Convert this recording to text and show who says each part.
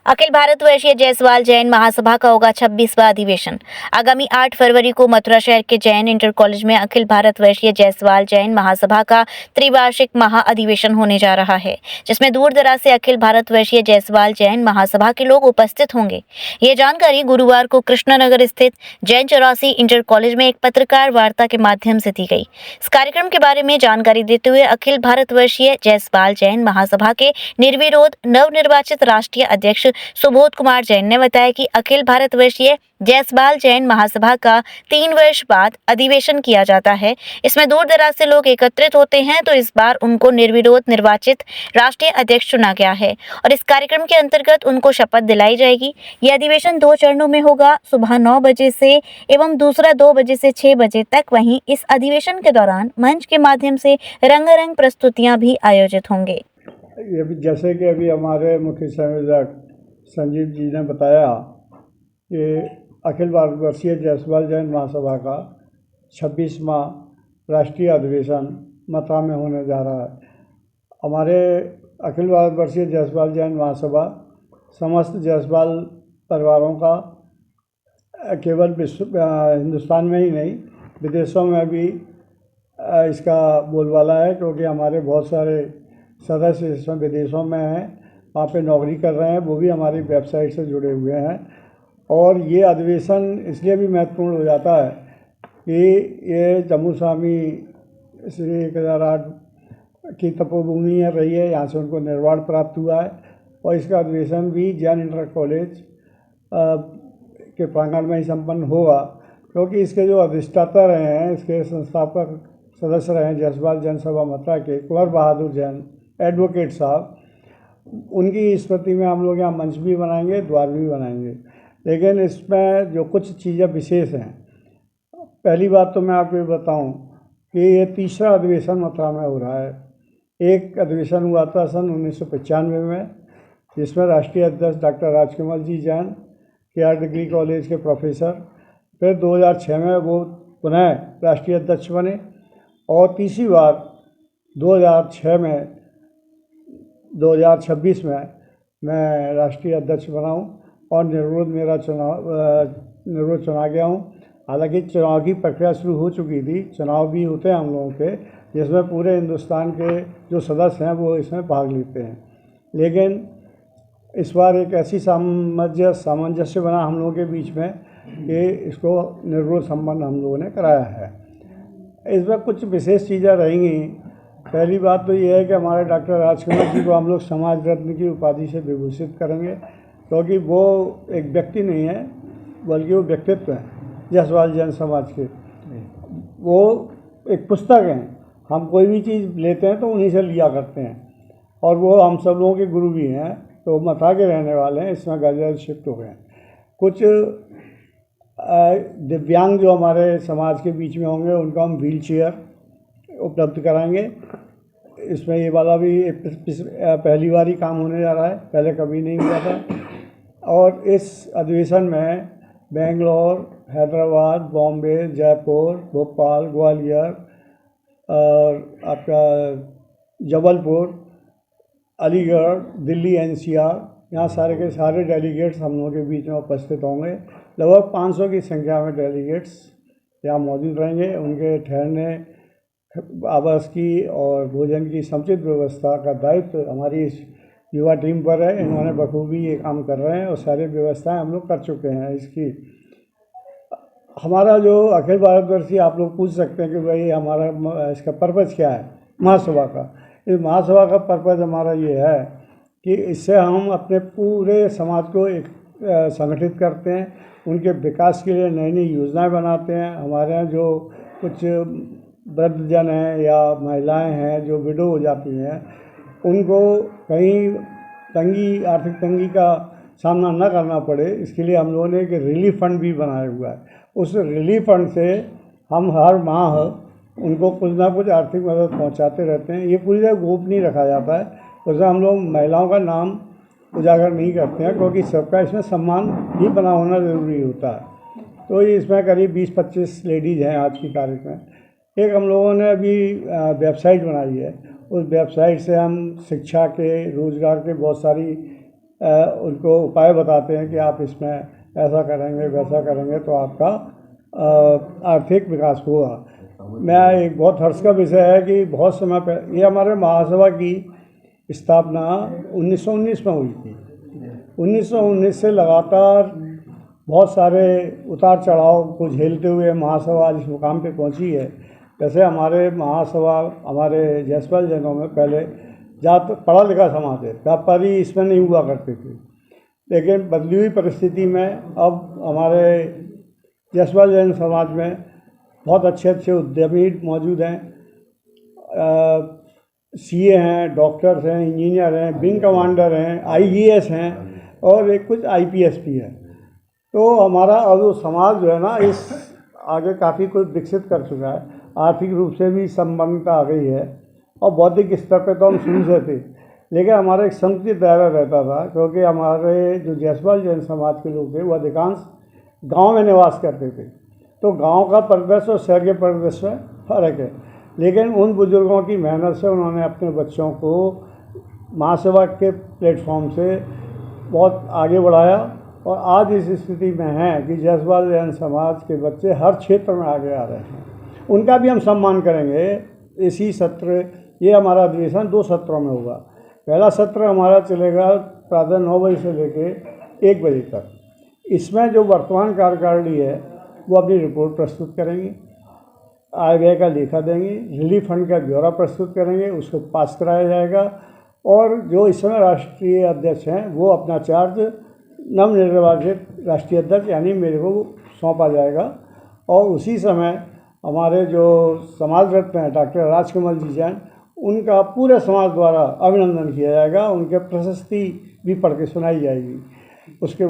Speaker 1: अखिल भारत वर्षीय जायसवाल जैन महासभा का होगा 26वां अधिवेशन। आगामी 8 फरवरी को मथुरा शहर के जैन इंटर कॉलेज में अखिल भारत वर्षीय जायसवाल जैन महासभा का त्रिवार्षिक महाअधिवेशन होने जा रहा है, जिसमें दूर दराज से अखिल भारत वर्षीय जायसवाल जैन महासभा के लोग उपस्थित होंगे। ये जानकारी गुरुवार को कृष्णानगर स्थित जैन 84 इंटर कॉलेज में एक पत्रकार वार्ता के माध्यम से दी गई। इस कार्यक्रम के बारे में जानकारी देते हुए अखिल भारत वर्षीय जायसवाल जैन महासभा के निर्विरोध नवनिर्वाचित राष्ट्रीय अध्यक्ष सुबोध कुमार जैन ने बताया कि अखिल भारत वर्षीय जायसवाल जैन महासभा का 3 वर्ष बाद अधिवेशन किया जाता है। इसमें दूर दराज से लोग एकत्रित होते हैं, तो इस बार उनको निर्विरोध निर्वाचित राष्ट्रीय अध्यक्ष चुना गया है और इस कार्यक्रम के अंतर्गत उनको शपथ दिलाई जाएगी। यह अधिवेशन 2 चरणों में होगा, सुबह 9 बजे से एवं दूसरा 2 बजे से 6 बजे तक। वहीं इस अधिवेशन के दौरान मंच के माध्यम से रंगारंग प्रस्तुतियां भी आयोजित होंगे।
Speaker 2: जैसे कि अभी हमारे मुख्य संयोजक संजीव जी ने बताया कि अखिल भारतवर्षीय जायसवाल जैन महासभा का 26वां राष्ट्रीय अधिवेशन मथुरा में होने जा रहा है। हमारे अखिल भारतवर्षीय जायसवाल जैन महासभा समस्त जायसवाल परिवारों का केवल हिंदुस्तान में ही नहीं, विदेशों में भी इसका बोलबाला है, क्योंकि हमारे बहुत सारे सदस्य इसमें विदेशों में हैं, वहाँ पे नौकरी कर रहे हैं, वो भी हमारी वेबसाइट से जुड़े हुए हैं। और ये अधिवेशन इसलिए भी महत्वपूर्ण हो जाता है कि ये जम्मू स्वामी श्री केदारनाथ की तपोभूमि रही है, यहाँ से उनको निर्वाण प्राप्त हुआ है और इसका अधिवेशन भी जैन इंटर कॉलेज के प्रांगण में ही संपन्न होगा, क्योंकि इसके जो अधिष्ठाता रहे हैं, इसके संस्थापक सदस्य रहे हैं जायसवाल जैन सभा मथुरा के कुंवर बहादुर जैन एडवोकेट साहब, उनकी स्मृति में हम लोग यहाँ मंच भी बनाएंगे, द्वार भी बनाएंगे। लेकिन इसमें जो कुछ चीज़ें विशेष हैं, पहली बात तो मैं आपको ये बताऊं कि ये तीसरा अधिवेशन मथुरा में हो रहा है। एक अधिवेशन हुआ था सन 1995 में, जिसमें राष्ट्रीय अध्यक्ष डॉक्टर राजकमल जी जैन KR डिग्री कॉलेज के प्रोफेसर, फिर 2006 में वो पुनः राष्ट्रीय अध्यक्ष बने और तीसरी बार 2026 में मैं राष्ट्रीय अध्यक्ष बना हूँ और निर्विरोध निर्विरोध चुना गया हूँ। हालांकि चुनाव की प्रक्रिया शुरू हो चुकी थी, चुनाव भी होते हैं हम लोगों के, जिसमें पूरे हिंदुस्तान के जो सदस्य हैं वो इसमें भाग लेते हैं। लेकिन इस बार एक ऐसी सामंजस्य बना हम लोगों के बीच में कि इसको निर्विरोध संपन्न हम लोगों ने कराया है। इसमें कुछ विशेष चीज़ें रहेंगी। पहली बात तो ये है कि हमारे डॉक्टर राजकमल जी को हम लोग समाज रत्न की उपाधि से विभूषित करेंगे, क्योंकि वो एक व्यक्ति नहीं है बल्कि वो व्यक्तित्व है जायसवाल जैन समाज के। वो एक पुस्तक है, हम कोई भी चीज़ लेते हैं तो उन्हीं से लिया करते हैं और वो हम सब लोगों के गुरु भी हैं। तो मथुरा के रहने वाले हैं, इसमें गाजियाबाद शिफ्ट हो गए हैं। कुछ दिव्यांग जो हमारे समाज के बीच में होंगे उनको हम व्हील चेयर उपलब्ध कराएंगे। इसमें ये वाला भी पहली बार ही काम होने जा रहा है, पहले कभी नहीं हुआ था। और इस अधिवेशन में बेंगलोर, हैदराबाद, बॉम्बे, जयपुर, भोपाल, ग्वालियर और आपका जबलपुर, अलीगढ़, दिल्ली NCR, यहाँ सारे के सारे डेलीगेट्स हम लोगों के बीच में उपस्थित होंगे। लगभग 500 की संख्या में डेलीगेट्स यहाँ मौजूद रहेंगे। उनके ठहरने, आवास की और भोजन की समुचित व्यवस्था का दायित्व हमारी इस युवा टीम पर है। इन्होंने बखूबी ये काम कर रहे हैं और सारी व्यवस्थाएं हम लोग कर चुके हैं। इसकी हमारा जो अखिल भारतवर्षीय, आप लोग पूछ सकते हैं कि भाई हमारा इसका पर्पज़ क्या है महासभा का। इस महासभा का पर्पज़ हमारा ये है कि इससे हम अपने पूरे समाज को एक संगठित करते हैं, उनके विकास के लिए नई नई योजनाएं बनाते हैं। हमारे यहाँ जो कुछ वृद्धजन हैं या महिलाएं हैं जो विडो हो जाती हैं, उनको कहीं आर्थिक तंगी का सामना न करना पड़े, इसके लिए हम लोगों ने एक रिलीफ फंड भी बनाया हुआ है। उस रिलीफ फंड से हम हर माह उनको कुछ ना कुछ आर्थिक मदद पहुंचाते रहते हैं। ये पूरी तरह गोपनीय रखा जाता है, उसमें हम लोग महिलाओं का नाम उजागर नहीं करते हैं, क्योंकि सबका इसमें सम्मान भी बना होना ज़रूरी होता है। तो ये इसमें करीब 20-25 लेडीज़ हैं आज की तारीख में। एक हम लोगों ने अभी वेबसाइट बनाई है, उस वेबसाइट से हम शिक्षा के, रोज़गार के बहुत सारी उनको उपाय बताते हैं कि आप इसमें ऐसा करेंगे वैसा करेंगे तो आपका आर्थिक विकास होगा। मैं एक बहुत हर्ष का विषय है कि बहुत समय पहले ये हमारे महासभा की स्थापना 1919 में हुई थी। 1919 से लगातार बहुत सारे उतार चढ़ाव को झेलते हुए महासभा आज इस मुकाम पे पहुंची है। जैसे हमारे महासभा हमारे जायसवाल जैनों में पहले ज़्यादा पढ़ा लिखा समाज है, व्यापारी इसमें नहीं हुआ करते थे, लेकिन बदली हुई परिस्थिति में अब हमारे जायसवाल जैन समाज में बहुत अच्छे अच्छे उद्यमी मौजूद हैं। सीए हैं, डॉक्टर्स हैं, इंजीनियर हैं, विंग कमांडर हैं, आईएएस हैं और एक कुछ आईपीएस भी है। तो हमारा अब वो समाज जो है ना इस आगे काफ़ी कुछ विकसित कर चुका है। आर्थिक रूप से भी संपन्नता आ गई है और बौद्धिक स्तर पे तो हम शुरू से थे, लेकिन हमारा एक संकुचित दायरा रहता था क्योंकि हमारे जो जायसवाल जैन समाज के लोग थे वो अधिकांश गांव में निवास करते थे। तो गांव का परिदृश्य और शहर के परिदृश्य में फ़र्क है, लेकिन उन बुज़ुर्गों की मेहनत से उन्होंने अपने बच्चों को महासभा के प्लेटफॉर्म से बहुत आगे बढ़ाया और आज इस स्थिति में हैं कि जायसवाल जैन समाज के बच्चे हर क्षेत्र में आगे आ रहे हैं। उनका भी हम सम्मान करेंगे। इसी सत्र ये हमारा अधिवेशन 2 सत्रों में होगा। पहला सत्र हमारा चलेगा प्रातः 9 बजे से लेके 1 बजे तक। इसमें जो वर्तमान कार्यकारिणी है वो अपनी रिपोर्ट प्रस्तुत करेंगी, आय व्यय का लेखा देंगी, रिलीफ फंड का ब्यौरा प्रस्तुत करेंगे, उसको पास कराया जाएगा और जो इस समय राष्ट्रीय अध्यक्ष हैं वो अपना चार्ज नवनिर्वाचित राष्ट्रीय अध्यक्ष यानी मेरे को सौंपा जाएगा। और उसी समय हमारे जो समाज रत्न हैं डॉक्टर राजकमल जी जैन, उनका पूरे समाज द्वारा अभिनंदन किया जाएगा, उनके प्रशस्ति भी पढ़ के सुनाई जाएगी। उसके